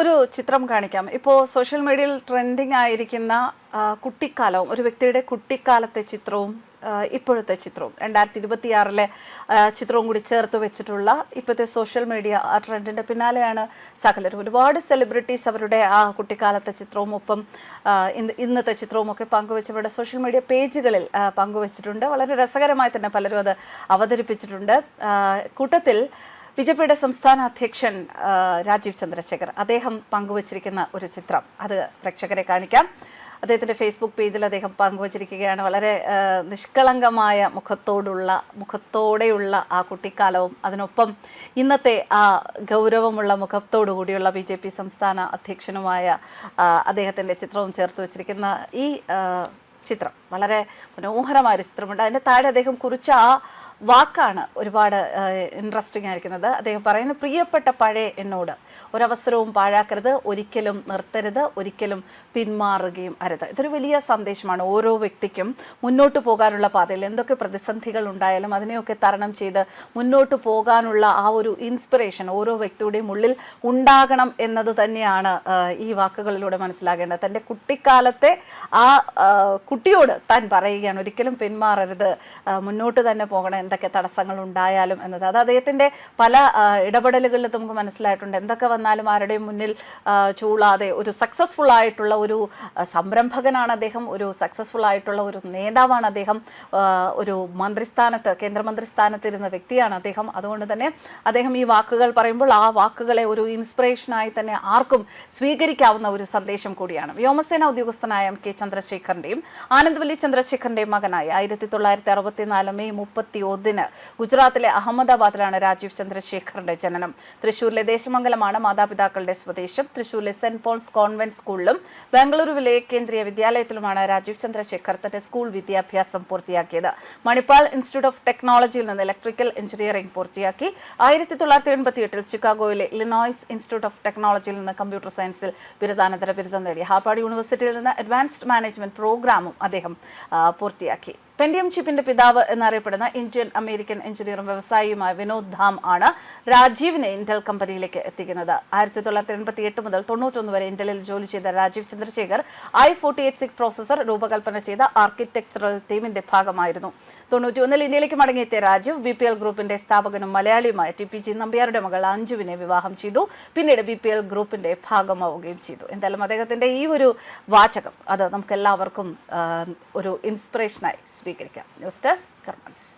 ഒരു ചിത്രം കാണിക്കാം. ഇപ്പോൾ സോഷ്യൽ മീഡിയയിൽ ട്രെൻഡിങ് ആയിരിക്കുന്ന കുട്ടിക്കാലവും ഒരു വ്യക്തിയുടെ കുട്ടിക്കാലത്തെ ചിത്രവും ഇപ്പോഴത്തെ ചിത്രവും 2026 ചിത്രവും കൂടി ചേർത്ത് വെച്ചിട്ടുള്ള ഇപ്പോഴത്തെ സോഷ്യൽ മീഡിയ ആ ട്രെൻഡിൻ്റെ പിന്നാലെയാണ് സകലരും. ഒരുപാട് സെലിബ്രിറ്റീസ് അവരുടെ ആ കുട്ടിക്കാലത്തെ ചിത്രവും ഒപ്പം ഇന്നത്തെ ചിത്രവും ഒക്കെ പങ്കുവെച്ചവരുടെ സോഷ്യൽ മീഡിയ പേജുകളിൽ പങ്കുവച്ചിട്ടുണ്ട്. വളരെ രസകരമായി തന്നെ പലരും അത് അവതരിപ്പിച്ചിട്ടുണ്ട്. കൂട്ടത്തിൽ ബിജെപിയുടെ സംസ്ഥാന അധ്യക്ഷൻ രാജീവ് ചന്ദ്രശേഖർ അദ്ദേഹം പങ്കുവച്ചിരിക്കുന്ന ഒരു ചിത്രം അത് പ്രേക്ഷകരെ കാണിക്കാം. അദ്ദേഹത്തിൻ്റെ ഫേസ്ബുക്ക് പേജിൽ അദ്ദേഹം പങ്കുവച്ചിരിക്കുകയാണ്. വളരെ നിഷ്കളങ്കമായ മുഖത്തോടെയുള്ള ആ കുട്ടിക്കാലവും അതിനൊപ്പം ഇന്നത്തെ ആ ഗൗരവമുള്ള മുഖത്തോടു കൂടിയുള്ള BJP സംസ്ഥാന അധ്യക്ഷനുമായ അദ്ദേഹത്തിൻ്റെ ചിത്രവും ചേർത്ത് വച്ചിരിക്കുന്ന ഈ ചിത്രം വളരെ മനോഹരമായൊരു ചിത്രമുണ്ട്. അതിൻ്റെ താഴെ അദ്ദേഹം കുറിച്ച ആ വാക്കാണ് ഒരുപാട് ഇൻട്രസ്റ്റിംഗ് ആയിരിക്കുന്നത്. അദ്ദേഹം പറയുന്നു, പ്രിയപ്പെട്ട പഴയ എന്നോട് ഒരവസരവും പാഴാക്കരുത്, ഒരിക്കലും നിർത്തരുത്, ഒരിക്കലും പിന്മാറുകയും അരുത്. ഇതൊരു വലിയ സന്ദേശമാണ്. ഓരോ വ്യക്തിക്കും മുന്നോട്ട് പോകാനുള്ള പാതയിൽ എന്തൊക്കെ പ്രതിസന്ധികൾ ഉണ്ടായാലും അതിനെയൊക്കെ തരണം ചെയ്ത് മുന്നോട്ട് പോകാനുള്ള ആ ഒരു ഇൻസ്പിറേഷൻ ഓരോ വ്യക്തിയുടെയും ഉള്ളിൽ ഉണ്ടാകണം എന്നത് തന്നെയാണ് ഈ വാക്കുകളിലൂടെ മനസ്സിലാകേണ്ടത്. തൻ്റെ കുട്ടിക്കാലത്തെ ആ കുട്ടിയോട് താൻ പറയുകയാണ്, ഒരിക്കലും പിന്മാറരുത്, മുന്നോട്ട് തന്നെ പോകണം, എന്തൊക്കെ തടസ്സങ്ങൾ ഉണ്ടായാലും എന്നത്. അത് അദ്ദേഹത്തിൻ്റെ പല ഇടപെടലുകളിൽ നമുക്ക് മനസ്സിലായിട്ടുണ്ട്. എന്തൊക്കെ വന്നാലും ആരുടെയും മുന്നിൽ ചൂളാതെ ഒരു സക്സസ്ഫുൾ ആയിട്ടുള്ള ഒരു സംരംഭകനാണ് അദ്ദേഹം, ഒരു സക്സസ്ഫുൾ ആയിട്ടുള്ള ഒരു നേതാവാണ് അദ്ദേഹം, ഒരു മന്ത്രിസ്ഥാനത്ത് കേന്ദ്രമന്ത്രിസ്ഥാനത്തിരുന്ന വ്യക്തിയാണ് അദ്ദേഹം. അതുകൊണ്ട് തന്നെ അദ്ദേഹം ഈ വാക്കുകൾ പറയുമ്പോൾ ആ വാക്കുകളെ ഒരു ഇൻസ്പിറേഷനായി തന്നെ ആർക്കും സ്വീകരിക്കാവുന്ന ഒരു സന്ദേശം കൂടിയാണ്. വ്യോമസേന ഉദ്യോഗസ്ഥനായ MK ചന്ദ്രശേഖറിൻ്റെയും ആനന്ദ്വല്ലി ചന്ദ്രശേഖറിൻ്റെയും മകനായി 1964 മെയ് 31 ഗുജറാത്തിലെ അഹമ്മദാബാദിലാണ് രാജീവ് ചന്ദ്രശേഖറിന്റെ ജനനം. തൃശ്ശൂരിലെ ദേശമംഗലമാണ് മാതാപിതാക്കളുടെ സ്വദേശം. തൃശ്ശൂരിലെ സെന്റ് പോൾസ് കോൺവെന്റ് സ്കൂളിലും ബാംഗ്ലൂരുവിലെ കേന്ദ്രീയ വിദ്യാലയത്തിലുമാണ് രാജീവ് ചന്ദ്രശേഖർ തന്റെ സ്കൂൾ വിദ്യാഭ്യാസം പൂർത്തിയാക്കിയത്. മണിപ്പാൽ ഇൻസ്റ്റിറ്റ്യൂട്ട് ഓഫ് ടെക്നോളജിയിൽ നിന്ന് ഇലക്ട്രിക്കൽ എഞ്ചിനീയറിംഗ് പൂർത്തിയാക്കി. 1988 ചിക്കാഗോയിലെ ഇലിനോയ്സ് ഇൻസ്റ്റിറ്റ്യൂട്ട് ഓഫ് ടെക്നോളജിയിൽ നിന്ന് കമ്പ്യൂട്ടർ സയൻസിൽ ബിരുദാനന്തര ബിരുദം നേടി. ഹാർവാർഡ് യൂണിവേഴ്സിറ്റിയിൽ നിന്ന് അഡ്വാൻസ്ഡ് മാനേജ്മെന്റ് പ്രോഗ്രാമും അദ്ദേഹം പൂർത്തിയാക്കി. പെൻഡിയം ചിപ്പിന്റെ പിതാവ് എന്നറിയപ്പെടുന്ന ഇന്ത്യൻ അമേരിക്കൻ എഞ്ചിനീയറും വ്യവസായിയുമായ വിനോദ് ധാം ആണ് രാജീവിനെ ഇന്റൽ കമ്പനിയിലേക്ക് എത്തിക്കുന്നത്. 1988 മുതൽ 91 വരെ ഇന്റലിൽ ജോലി ചെയ്ത രാജീവ് ചന്ദ്രശേഖർ i4886 പ്രോസസർ രൂപകൽപ്പന ചെയ്ത ആർക്കിടെക്ചറൽ ടീമിന്റെ ഭാഗമായിരുന്നു. 91 ഇന്ത്യയിലേക്ക് മടങ്ങിയെത്തിയ രാജീവ് BPL ഗ്രൂപ്പിന്റെ സ്ഥാപകനും മലയാളിയുമായ TPG നമ്പ്യാരുടെ മകൾ അഞ്ജുവിനെ വിവാഹം ചെയ്തു. പിന്നീട് BPL ഗ്രൂപ്പിന്റെ ഭാഗമാവുകയും ചെയ്തു. എന്തായാലും അദ്ദേഹത്തിന്റെ ഈ ഒരു വാചകം അത് നമുക്ക് എല്ലാവർക്കും ഒരു ഇൻസ്പിറേഷനായി സ്വീകരിക്കാം. News desk കർമ്മൻസ്.